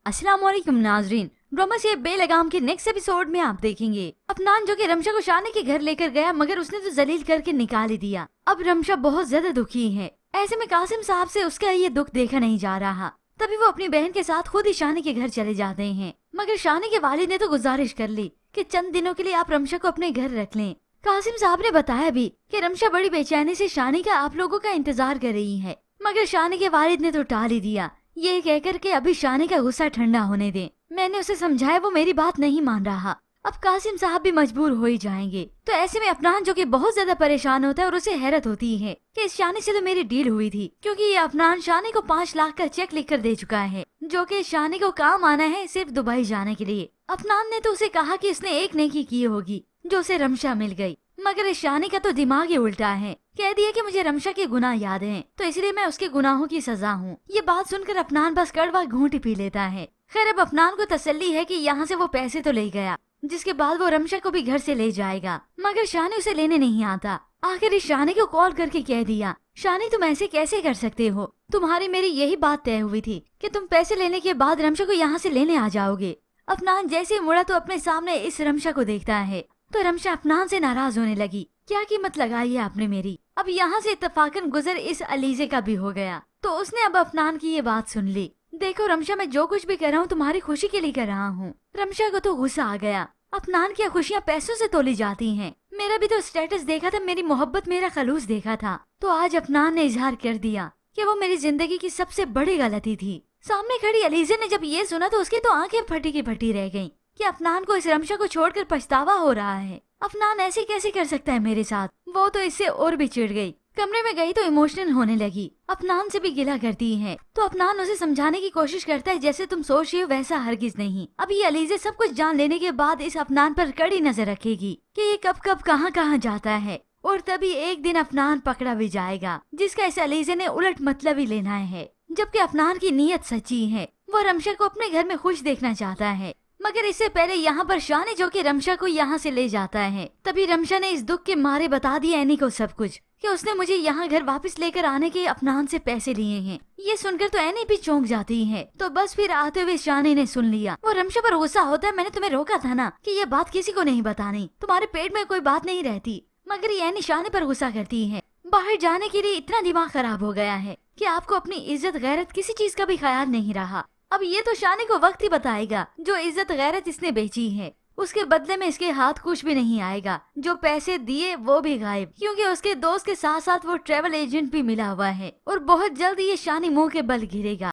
अस्सलाम वालेकुम नाजरीन, ड्रामा से बेलगाम के नेक्स्ट एपिसोड में आप देखेंगे अफनान जो कि रमशा को शानी के घर लेकर गया, मगर उसने तो जलील करके निकाल ही दिया। अब रमशा बहुत ज्यादा दुखी है। ऐसे में कासिम साहब से उसका ये दुख देखा नहीं जा रहा। तभी वो अपनी बहन के साथ खुद ही शानी के घर चले जाते हैं, मगर शानी के वालिद ने तो गुजारिश कर ली कि चंद दिनों के लिए आप रमशा को अपने घर रख लें। कासिम साहब ने बताया भी कि रमशा बड़ी बेचैनी से शानी का आप लोगों का इंतजार कर रही है, मगर शानी के वालिद ने तो टाल ही दिया, ये कहकर के अभी शानी का गुस्सा ठंडा होने दे। मैंने उसे समझाया, वो मेरी बात नहीं मान रहा। अब कासिम साहब भी मजबूर हो ही जाएंगे। तो ऐसे में अफनान जो कि बहुत ज्यादा परेशान होता है और उसे हैरत होती है कि इस शानी से तो मेरी डील हुई थी, क्योंकि ये अफनान शानी को 5 लाख का चेक लिखकर दे चुका है, जो कि शानी को काम आना है सिर्फ दुबई जाने के लिए। अफनान ने तो उसे कहा कि उसने एक नेकी की होगी जो उसे रमशा मिल गई, मगर इस शानी का तो दिमाग ही उल्टा है। कह दिया कि मुझे रमशा के गुनाह याद हैं, तो इसलिए मैं उसके गुनाहों की सजा हूँ। ये बात सुनकर अफनान बस कड़वा घूंट ही पी लेता है। खैर अब अफनान को तसल्ली है कि यहाँ से वो पैसे तो ले गया, जिसके बाद वो रमशा को भी घर से ले जाएगा, मगर शानी उसे लेने नहीं आता। आखिर इस शानी को कॉल करके कह दिया, शानी तुम ऐसे कैसे कर सकते हो, तुम्हारी मेरी यही बात तय हुई थी कि तुम पैसे लेने के बाद रमशा को यहाँ से लेने आ जाओगे। अफनान जैसे ही मुड़ा तो अपने सामने इस रमशा को देखता है, तो रमशा अफनान से नाराज होने लगी। क्या कीमत लगाई है आपने मेरी। अब यहाँ से इत्तेफाकन गुजर इस अलीजे का भी हो गया, तो उसने अब अफनान की ये बात सुन ली। देखो रमशा, मैं जो कुछ भी कर रहा हूँ तुम्हारी खुशी के लिए कर रहा हूँ। रमशा को तो गुस्सा आ गया। अफनान की खुशियाँ पैसों से तोली जाती हैं। मेरा भी तो स्टेटस देखा था, मेरी मोहब्बत, मेरा खलूस देखा था। तो आज अफनान ने इजहार कर दिया कि वो मेरी जिंदगी की सबसे बड़ी गलती थी। सामने खड़ी अलीजे ने जब ये सुना तो उसकी तो आंखें फटी की फटी रह गईं कि अफनान को इस रमशा को छोड़कर पछतावा हो रहा है। अफनान ऐसे कैसे कर सकता है मेरे साथ। वो तो इससे और भी चिढ़ गई। कमरे में गई तो इमोशनल होने लगी, अफनान से भी गिला करती है। तो अफनान उसे समझाने की कोशिश करता है, जैसे तुम सोच रही हो वैसा हरगिज नहीं। अब ये अलीजे सब कुछ जान लेने के बाद इस अफनान पर कड़ी नजर रखेगी कि ये कब कब कहाँ कहाँ जाता है, और तभी एक दिन अफनान पकड़ा भी जाएगा, जिसका इस अलीजे ने उलट मतलब ही लेना है। जबकि अफनान की नीयत सच्ची है, वो रमशा को अपने घर में खुश देखना चाहता है। मगर इससे पहले यहाँ पर शानी जो कि रमशा को यहाँ से ले जाता है, तभी रमशा ने इस दुख के मारे बता दिया एनी को सब कुछ कि उसने मुझे यहाँ घर वापस लेकर आने के अफनान से पैसे लिए हैं। ये सुनकर तो एनी भी चौंक जाती है। तो बस फिर आते हुए शानी ने सुन लिया। वो रमशा पर गुस्सा होता है, मैंने तुम्हें रोका था ना कि ये बात किसी को नहीं बतानी, तुम्हारे पेट में कोई बात नहीं रहती। मगर ये एनी शानी पर गुस्सा करती है। बाहर जाने के लिए इतना दिमाग खराब हो गया है कि आपको अपनी इज्जत गैरत किसी चीज का भी ख्याल नहीं रहा। अब ये तो शानी को वक्त ही बताएगा, जो इज्जत गैरत इसने बेची है उसके बदले में इसके हाथ कुछ भी नहीं आएगा। जो पैसे दिए वो भी गायब, क्योंकि उसके दोस्त के साथ साथ वो ट्रेवल एजेंट भी मिला हुआ है, और बहुत जल्द ये शानी मुंह के बल गिरेगा।